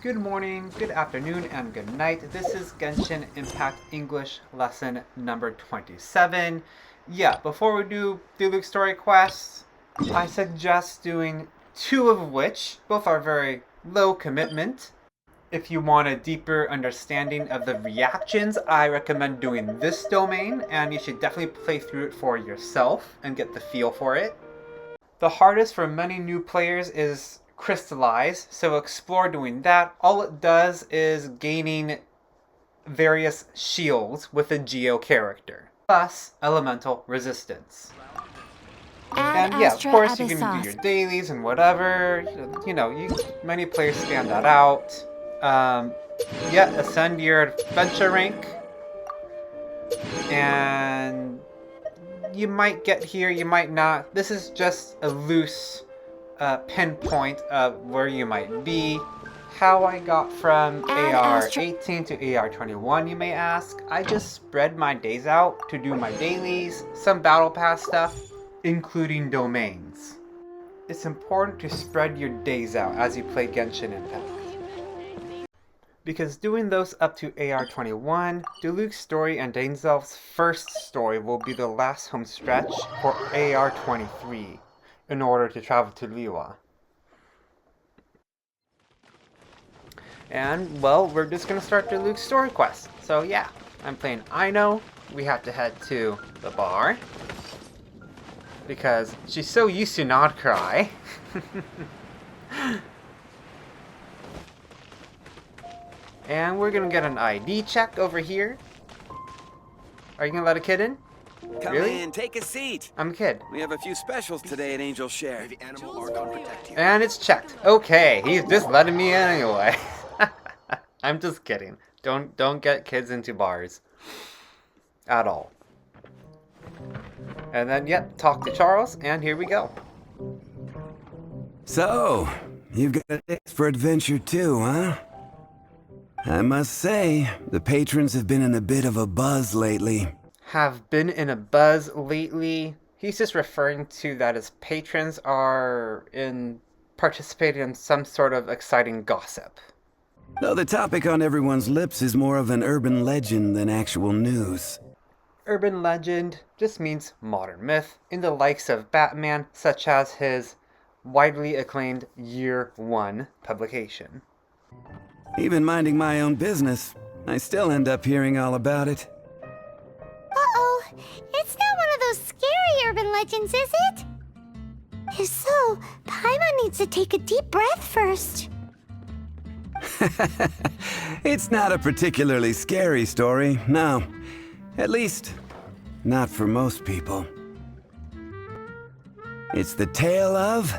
Good morning, good afternoon, and good night. This is Genshin Impact English lesson number 27. Yeah, before we do Diluc story quests, I suggest doing two of which, both are very low commitment. If you want a deeper understanding of the reactions, I recommend doing this domain, and you should definitely play through it for yourself and get the feel for it. The hardest for many new players is crystallize, so explore doing that. All it does is gaining various shields with a geo character, plus elemental resistance. And yeah, of course you can do your dailies and whatever. Many players stand that out. Yeah, ascend your adventure rank, and you might get here, you might not. This is just a loose pinpoint of where you might be. How I got from AR 18 to AR 21, you may ask. I just spread my days out to do my dailies, some battle pass stuff, including domains. It's important to spread your days out as you play Genshin Impact, because doing those up to AR 21, Diluc's story and Danezel's first story will be the last home stretch for AR 23 in order to travel to Liyue. And, well, we're just going to start Diluc's story quest. So yeah, I'm playing Aino. We have to head to the bar, because she's so used to Nod Cry. And we're gonna get an ID check over here. Are you gonna let a kid in? Come in, take a seat. I'm a kid. We have a few specials today at Angel Share. And it's checked. Okay, he's just letting me in anyway. I'm just kidding. Don't get kids into bars. At all. And then, yep, talk to Charles, and here we go. So, you've got a taste for adventure too, huh? I must say, the patrons have been in a bit of a buzz lately. Have been in a buzz lately? He's just referring to that his patrons are participating in some sort of exciting gossip. Though the topic on everyone's lips is more of an urban legend than actual news. Urban legend just means modern myth in the likes of Batman, such as his widely acclaimed Year One publication. Even minding my own business, I still end up hearing all about it. Uh-oh, it's not one of those scary urban legends, is it? If so, Paimon needs to take a deep breath first. It's not a particularly scary story, no. At least, not for most people. It's the tale of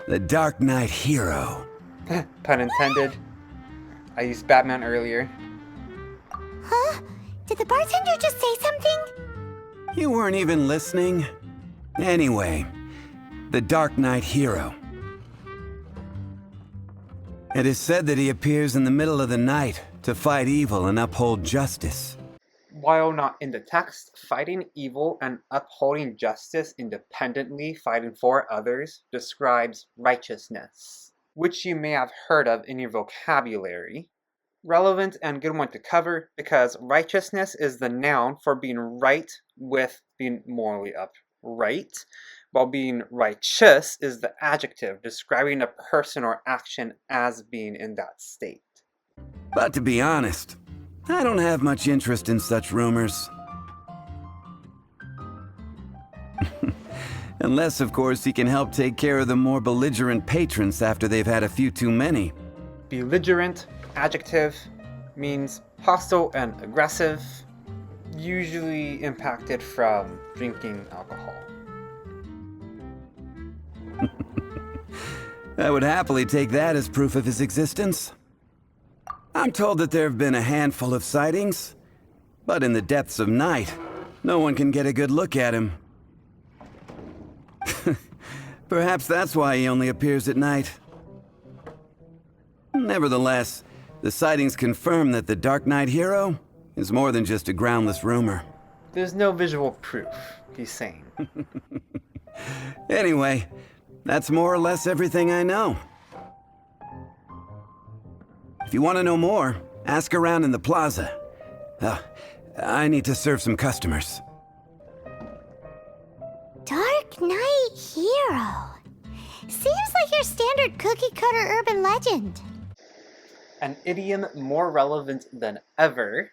the Dark Knight hero. Pun intended. I used Batman earlier. Huh? Did the bartender just say something? You weren't even listening. Anyway, the Dark Knight hero. It is said that he appears in the middle of the night to fight evil and uphold justice. While not in the text, fighting evil and upholding justice independently, fighting for others, describes righteousness, which you may have heard of in your vocabulary. Relevant and good one to cover, because righteousness is the noun for being right with being morally upright, while being righteous is the adjective describing a person or action as being in that state. But to be honest, I don't have much interest in such rumors. Unless, of course, he can help take care of the more belligerent patrons after they've had a few too many. Belligerent, adjective, means hostile and aggressive, usually impacted from drinking alcohol. I would happily take that as proof of his existence. I'm told that there have been a handful of sightings, but in the depths of night, no one can get a good look at him. Perhaps that's why he only appears at night. Nevertheless, the sightings confirm that the Dark Knight hero is more than just a groundless rumor. There's no visual proof, he's saying. Anyway, that's more or less everything I know. If you want to know more, ask around in the plaza. I need to serve some customers. Dark Knight Hero. Seems like your standard cookie-cutter urban legend. An idiom more relevant than ever.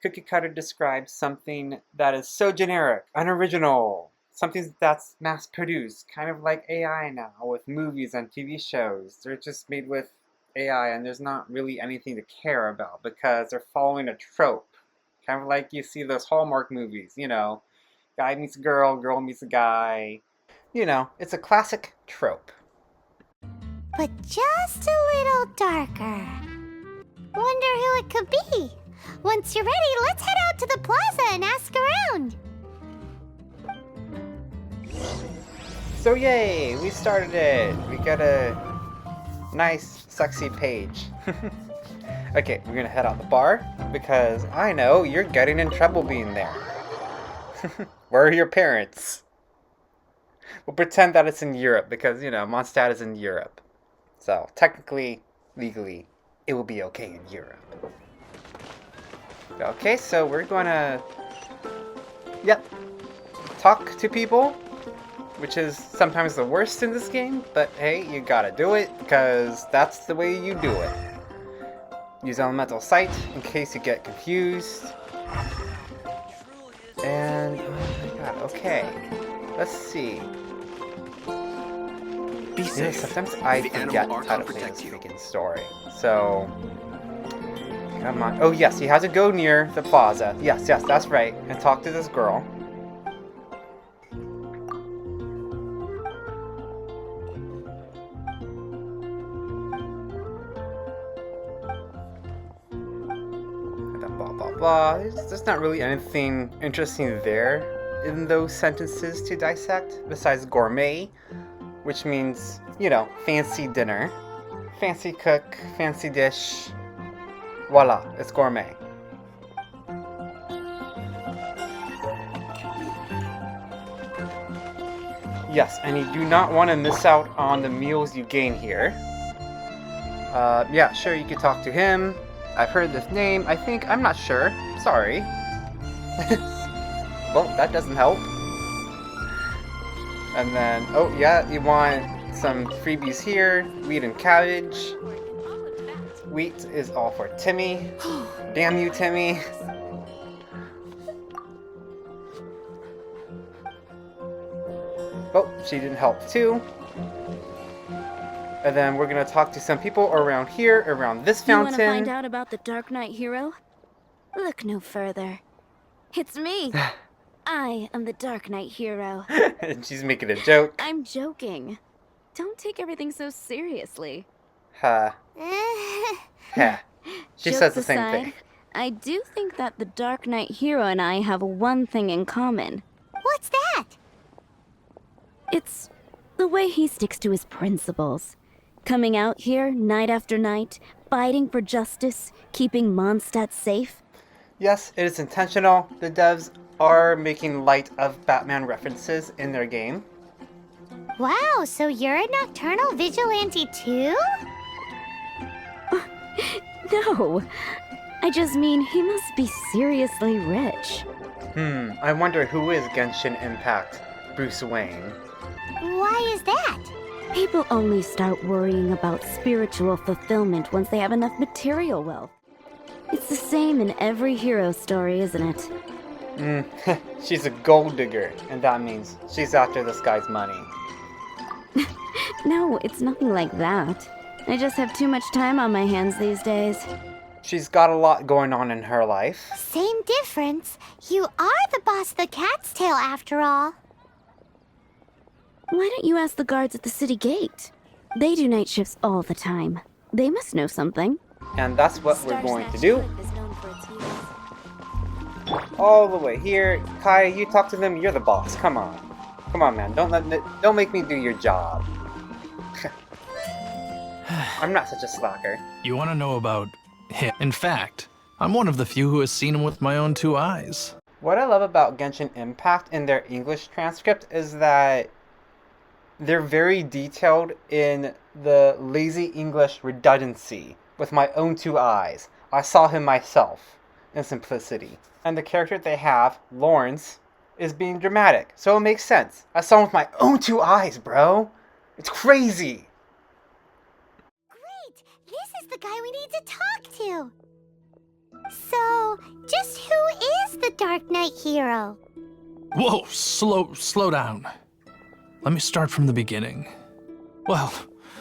Cookie cutter describes something that is so generic, unoriginal, something that's mass-produced, kind of like AI now with movies and TV shows. They're just made with AI and there's not really anything to care about because they're following a trope. Kind of like you see those Hallmark movies, you know, guy meets a girl, girl meets a guy. You know, it's a classic trope. But just a little darker. Wonder who it could be. Once you're ready, let's head out to the plaza and ask around. So yay, we started it. We got a nice, sexy page. Okay, we're gonna head out the bar because I know you're getting in trouble being there. Where are your parents? We'll pretend that it's in Europe because, you know, Mondstadt is in Europe. So technically, legally, it will be okay in Europe. Okay, so we're gonna, talk to people, which is sometimes the worst in this game, but hey, you gotta do it because that's the way you do it. Use elemental sight in case you get confused. And, oh my god, okay. Let's see. Be safe. Sometimes I forget how to play this freaking story. So, come on. Oh yes, you have to go near the plaza. Yes, that's right. And talk to this girl. Blah blah blah. There's not really anything interesting there in those sentences to dissect besides gourmet, which means, you know, fancy dinner, fancy cook, fancy dish. Voila, it's gourmet. Yes, and you do not want to miss out on the meals you gain here. Yeah, sure, you could talk to him. I've heard this name, I think, I'm not sure. Sorry. Well, that doesn't help. And then, oh yeah, you want some freebies here. Wheat and cabbage. Wheat is all for Timmy. Damn you, Timmy. Oh, she didn't help too. And then we're gonna talk to some people around here, around this fountain. You wanna find out about the Dark Knight Hero? Look no further. It's me. I am the Dark Knight Hero. And she's making a joke. I'm joking. Don't take everything so seriously. Ha. Ha. She Jokes says the same aside, thing. I do think that the Dark Knight Hero and I have one thing in common. What's that? It's the way he sticks to his principles. Coming out here night after night, fighting for justice, keeping Mondstadt safe. Yes, it is intentional. The devs are making light of Batman references in their game. Wow, so you're a nocturnal vigilante too? No, I just mean he must be seriously rich. I wonder who is Genshin Impact Bruce Wayne. Why is that? People only start worrying about spiritual fulfillment once they have enough material wealth. It's the same in every hero story, isn't it? She's a gold digger, and that means she's after this guy's money. No, it's nothing like that. I just have too much time on my hands these days. She's got a lot going on in her life. Same difference. You are the boss of the Cat's Tail after all. Why don't you ask the guards at the city gate? They do night shifts all the time. They must know something. And that's what we're going to do. All the way here. Kai, you talk to them, you're the boss. Come on. Come on, man. Don't make me do your job. I'm not such a slacker. You want to know about him? In fact, I'm one of the few who has seen him with my own two eyes. What I love about Genshin Impact in their English transcript is that they're very detailed in the lazy English redundancy with my own two eyes. I saw him myself in simplicity. And the character they have, Lawrence, is being dramatic, so it makes sense. I saw him with my own two eyes, bro. It's crazy. Great! This is the guy we need to talk to. So, just who is the Dark Knight hero? Whoa, slow down. Let me start from the beginning. Well,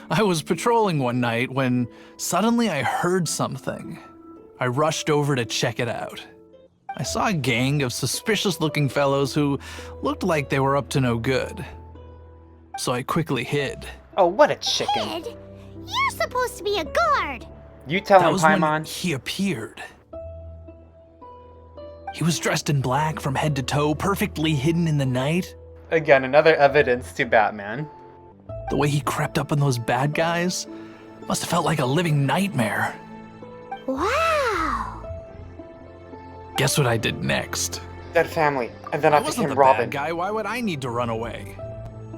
I was patrolling one night when suddenly I heard something. I rushed over to check it out. I saw a gang of suspicious-looking fellows who looked like they were up to no good. So I quickly hid. Oh, what a chicken. Kid, you're supposed to be a guard. You tell That him, was when Paimon. he appeared. He was dressed in black from head to toe, perfectly hidden in the night. Again, another evidence to Batman. The way he crept up on those bad guys must have felt like a living nightmare. Wow. Guess what I did next? Dead family, and then I wasn't became the Robin. bad guy. Why would I need to run away?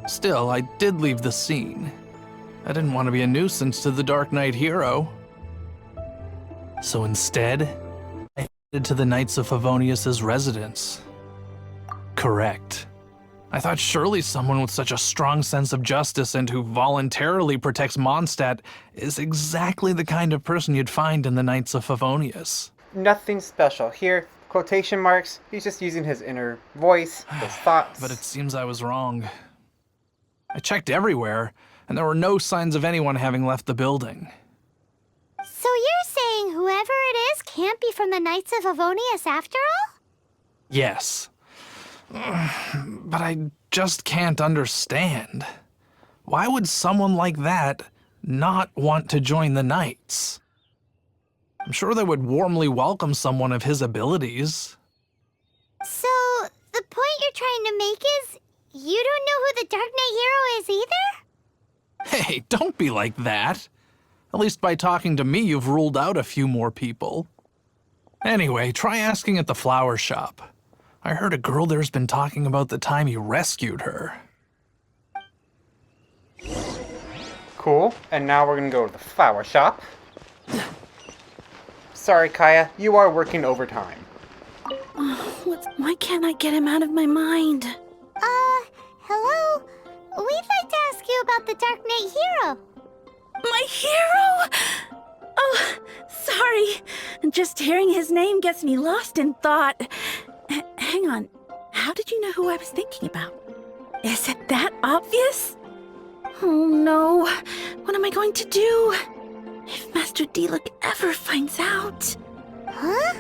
Still, I did leave the scene. I didn't want to be a nuisance to the Dark Knight hero. So instead, I headed to the Knights of Favonius' residence. Correct. I thought surely someone with such a strong sense of justice and who voluntarily protects Mondstadt is exactly the kind of person you'd find in the Knights of Favonius. Nothing special. Here, quotation marks, he's just using his inner voice, his thoughts. But it seems I was wrong. I checked everywhere, and there were no signs of anyone having left the building. So you're saying whoever it is can't be from the Knights of Favonius after all? Yes. But I just can't understand. Why would someone like that not want to join the Knights? I'm sure they would warmly welcome someone of his abilities. So, the point you're trying to make is you don't know who the Dark Knight hero is either? Hey, don't be like that. At least by talking to me, you've ruled out a few more people. Anyway, try asking at the flower shop. I heard a girl there's been talking about the time you rescued her. Cool, and now we're gonna go to the flower shop. Sorry, Kaya, you are working overtime. Why can't I get him out of my mind? Hello? We'd like to ask you about the Dark Knight hero. My hero? Oh, sorry. Just hearing his name gets me lost in thought. Hang on. How did you know who I was thinking about? Is it that obvious? Oh no. What am I going to do? If Master Diluc ever finds out. Huh?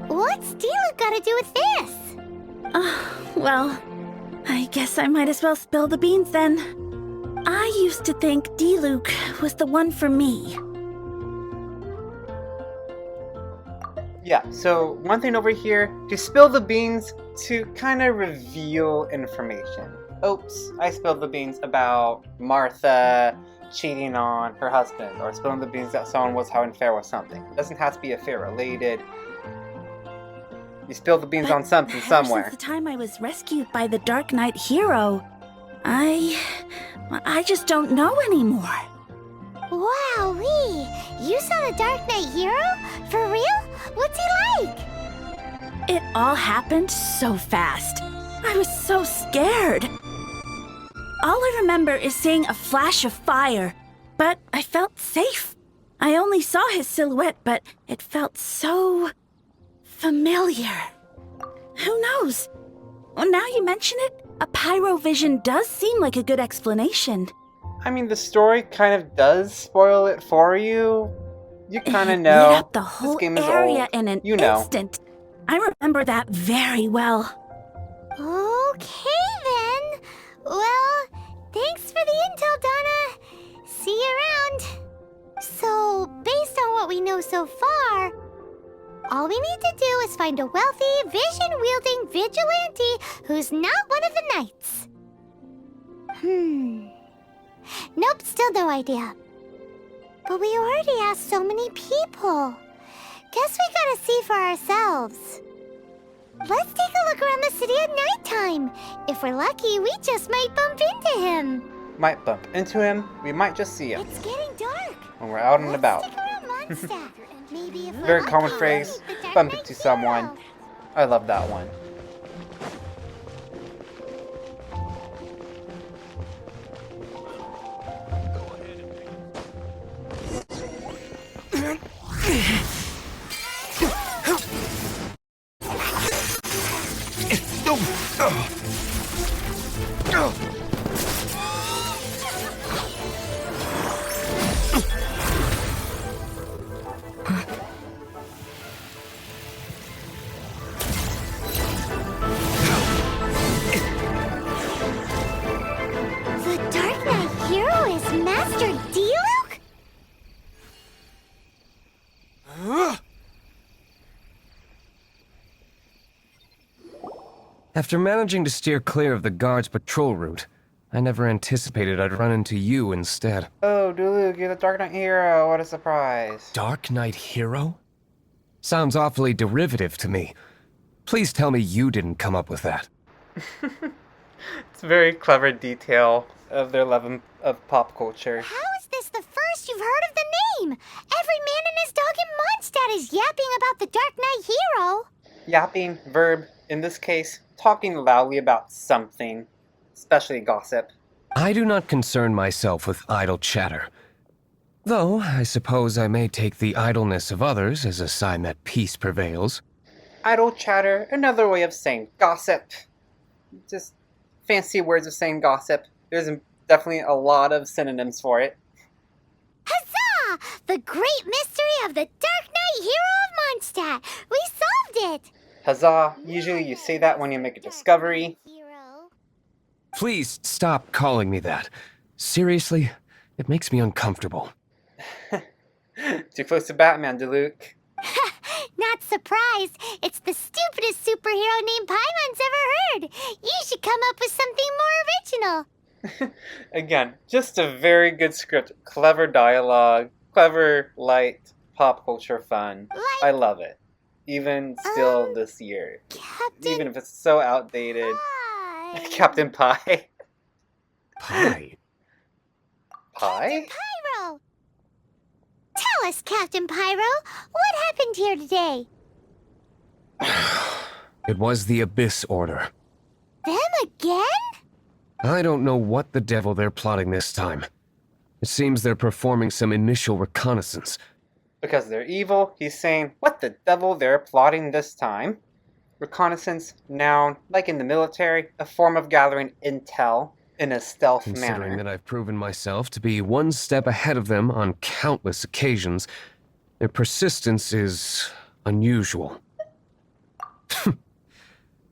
What's Diluc got to do with this? Well, I guess I might as well spill the beans then. I used to think Diluc was the one for me. Yeah, so one thing over here, to spill the beans to kind of reveal information. Oops, I spilled the beans about Martha cheating on her husband, or spilling the beans that someone was having an affair with something. It doesn't have to be affair related. You spilled the beans on something Ever somewhere. Since the time I was rescued by the Dark Knight hero, I just don't know anymore. Wowee! You saw the Dark Knight hero? For real? What's he like? It all happened so fast. I was so scared. All I remember is seeing a flash of fire, but I felt safe. I only saw his silhouette, but it felt so familiar. Who knows? Well, now you mention it, a pyrovision does seem like a good explanation. I mean, the story kind of does spoil it for you. You kind of It know. lit up the This whole game is area old. in an You know. instant. I remember that very well. Okay then. Well, thanks for the intel, Donna. See you around. So, based on what we know so far, all we need to do is find a wealthy, vision-wielding vigilante who's not one of the knights. Nope, still no idea. But we already asked so many people. Guess we gotta see for ourselves. Let's take a look around the city at nighttime. If we're lucky, we just might bump into him. Might bump into him, we might just see him It's getting dark. when we're out and Let's about. stick around Mondstadt. Maybe if we're Very lucky, common we'll phrase. meet the Dark Bump Knight into someone. Hero. I love that one. The Dark Knight Hero is Master Diluc? After managing to steer clear of the guard's patrol route, I never anticipated I'd run into you instead. Oh, Diluc, you're the Dark Knight Hero. What a surprise. Dark Knight Hero? Sounds awfully derivative to me. Please tell me you didn't come up with that. It's a very clever detail of their love of pop culture. How is this the first you've heard of the name? Every man and his dog in Mondstadt is yapping about the Dark Knight Hero. Yapping, verb, in this case, talking loudly about something, especially gossip. I do not concern myself with idle chatter. Though, I suppose I may take the idleness of others as a sign that peace prevails. Idle chatter, another way of saying gossip. Just fancy words of saying gossip. There's definitely a lot of synonyms for it. Huzzah! The great mystery of the Dark Knight Hero of Mondstadt. We solved it. Huzzah! Usually you say that when you make a discovery. Hero. Please stop calling me that. Seriously, it makes me uncomfortable. Too close to Batman, Diluc. Not surprised. It's the stupidest superhero name Paimon's ever heard. You should come up with something more original. Again, just a very good script. Clever dialogue. Clever, light, pop culture fun. Like, I love it. Even still this year. Captain Even if it's so outdated. Pie. Captain Pie. Pie? Pie? Pyro. Tell us, Captain Pyro, what happened here today? It was the Abyss Order. Them again? I don't know what the devil they're plotting this time. It seems they're performing some initial reconnaissance. Because they're evil, he's saying, what the devil they're plotting this time? Reconnaissance, noun, like in the military, a form of gathering intel in a stealth Considering manner. that I've proven myself to be one step ahead of them on countless occasions, their persistence is unusual.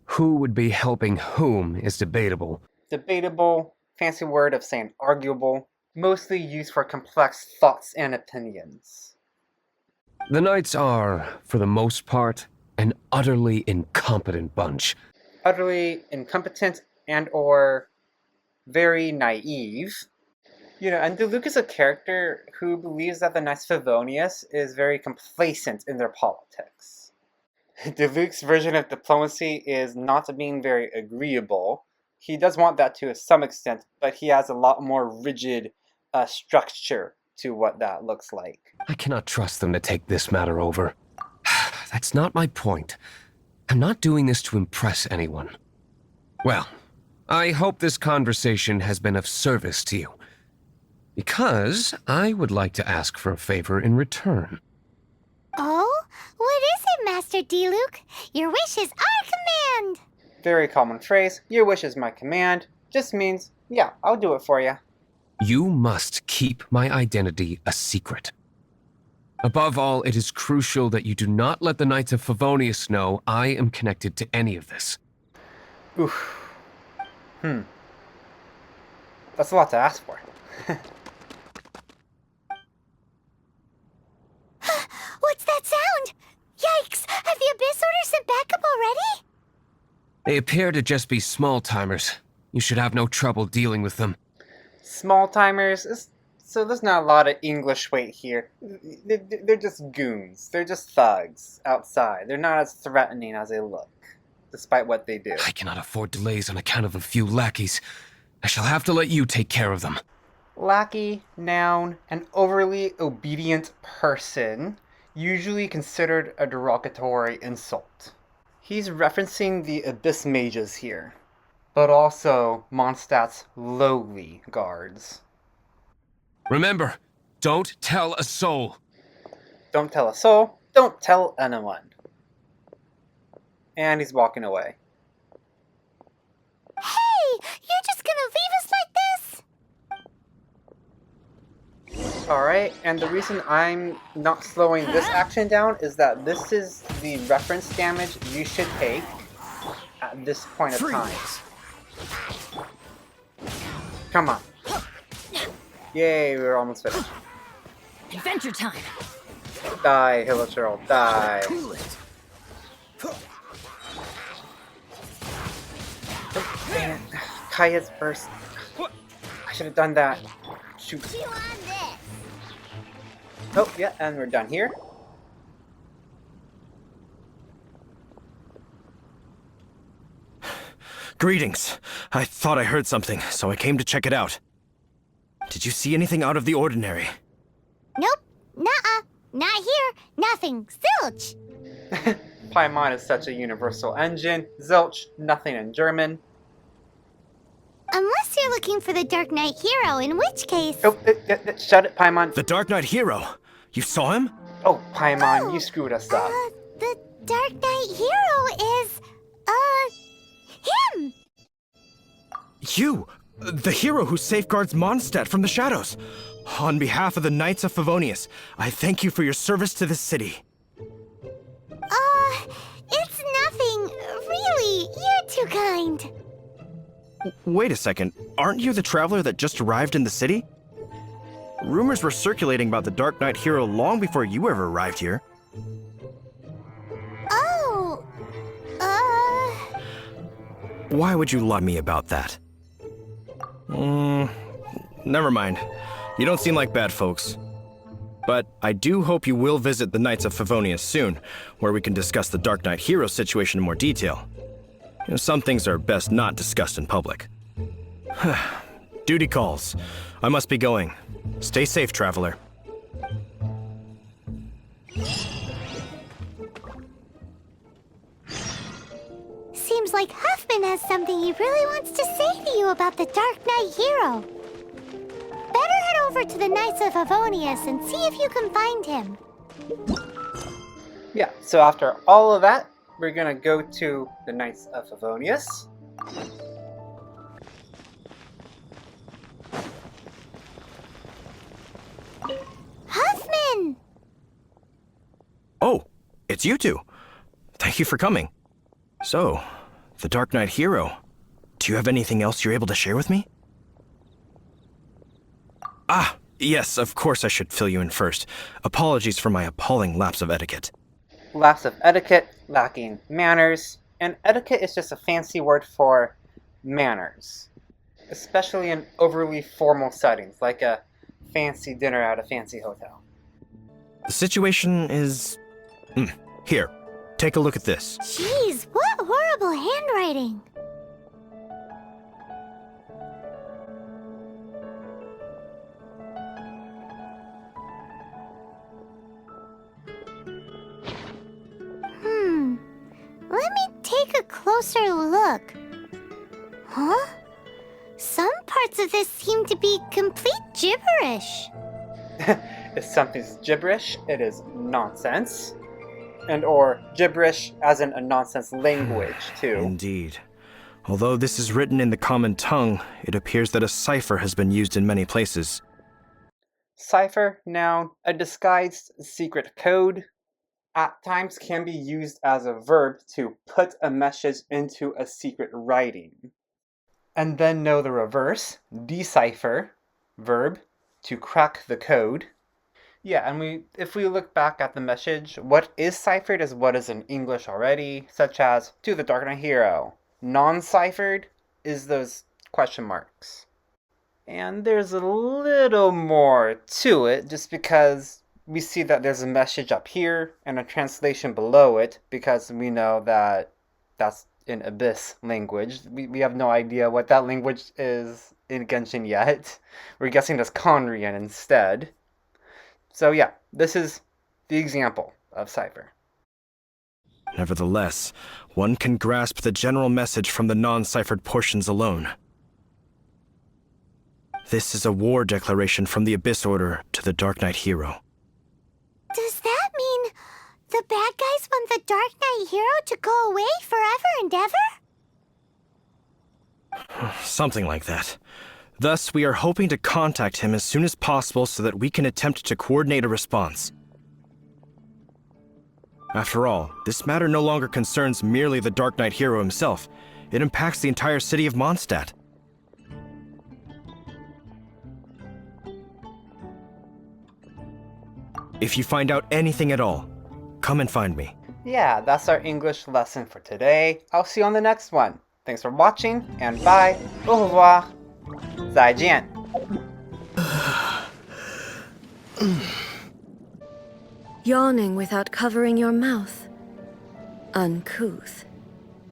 Who would be helping whom is debatable. Debatable, fancy word of saying arguable, mostly used for complex thoughts and opinions. The Knights are, for the most part, an utterly incompetent bunch. Utterly incompetent and or very naive. You know, and Diluc is a character who believes that the Knights Favonius is very complacent in their politics. Diluc's version of diplomacy is not being very agreeable. He does want that to some extent, but he has a lot more rigid structure to what that looks like. I cannot trust them to take this matter over. That's not my point. I'm not doing this to impress anyone. Well, I hope this conversation has been of service to you. Because I would like to ask for a favor in return. Oh? What is it, Master Diluc? Your wish is our command! Very common phrase, your wish is my command, just means, yeah, I'll do it for you. You must keep my identity a secret. Above all, it is crucial that you do not let the Knights of Favonius know I am connected to any of this. Oof. That's a lot to ask for. What's that sound? Yikes! Have the Abyss Order sent backup already? They appear to just be small-timers. You should have no trouble dealing with them. Small timers, so there's not a lot of English weight here. They're just goons. They're just thugs outside. They're not as threatening as they look, despite what they do. I cannot afford delays on account of a few lackeys. I shall have to let you take care of them. Lackey, noun, an overly obedient person, usually considered a derogatory insult. He's referencing the Abyss mages here, but also Mondstadt's lowly guards. Remember, don't tell a soul. Don't tell a soul, don't tell anyone. And he's walking away. Hey, you're just gonna leave us like this? Alright, and the reason I'm not slowing this action down is that this is the reference damage you should take at this point of time. Come on. Yay, we're almost finished. Adventure time. Die, Hilichurl, die. Oh, dang it. Kaya's burst. I should have done that. Shoot. You on this? Oh, yeah, and we're done here. Greetings. I thought I heard something, so I came to check it out. Did you see anything out of the ordinary? Nope. Nuh-uh. Not here. Nothing. Zilch. Paimon is such a universal engine. Zilch, nothing in German. Unless you're looking for the Dark Knight hero, in which case... Oh, shut it, Paimon. The Dark Knight hero. You saw him? Oh, Paimon, you screwed us up. The Dark Knight hero is... him! You! The hero who safeguards Mondstadt from the shadows. On behalf of the Knights of Favonius, I thank you for your service to this city. It's nothing. Really, you're too kind. Wait a second. Aren't you the traveler that just arrived in the city? Rumors were circulating about the Dark Knight hero long before you ever arrived here. Oh, Why would you lie me about that? Never mind. You don't seem like bad folks. But I do hope you will visit the Knights of Favonius soon, where we can discuss the Dark Knight hero situation in more detail. You know, some things are best not discussed in public. Duty calls. I must be going. Stay safe, traveler. seems like Huffman has something he really wants to say to you about the Dark Knight hero. Better head over to the Knights of Favonius and see if you can find him. Yeah, so after all of that, we're gonna go to the Knights of Favonius. Huffman! Oh, it's you two. Thank you for coming. So, the Dark Knight hero. Do you have anything else you're able to share with me? Ah, yes, of course I should fill you in first. Apologies for my appalling lapse of etiquette. Lapse of etiquette, lacking manners, and etiquette is just a fancy word for manners. Especially in overly formal settings, like a fancy dinner at a fancy hotel. The situation is... Here, take a look at this. Jeez, what horrible handwriting. Let me take a closer look. Huh? Some parts of this seem to be complete gibberish. If something's gibberish, it is nonsense. And or gibberish as in a nonsense language, too. Indeed. Although this is written in the common tongue, it appears that a cipher has been used in many places. Cipher, noun, a disguised secret code. At times can be used as a verb to put a message into a secret writing. And then know the reverse, decipher, verb, to crack the code. Yeah, and if we look back at the message, what is ciphered is what is in English already, such as, to the Dark Knight hero. Non-ciphered is those question marks. And there's a little more to it, just because we see that there's a message up here and a translation below it, because we know that that's in Abyss language. We have no idea what that language is in Genshin yet. We're guessing it as Conrian instead. So yeah, this is the example of cipher. Nevertheless, one can grasp the general message from the non-ciphered portions alone. This is a war declaration from the Abyss Order to the Dark Knight hero. Does that mean the bad guys want the Dark Knight hero to go away forever and ever? Something like that. Thus, we are hoping to contact him as soon as possible so that we can attempt to coordinate a response. After all, this matter no longer concerns merely the Dark Knight hero himself. It impacts the entire city of Mondstadt. If you find out anything at all, come and find me. Yeah, that's our English lesson for today. I'll see you on the next one. Thanks for watching, and bye. Au revoir. 再见. Yawning without covering your mouth. Uncouth.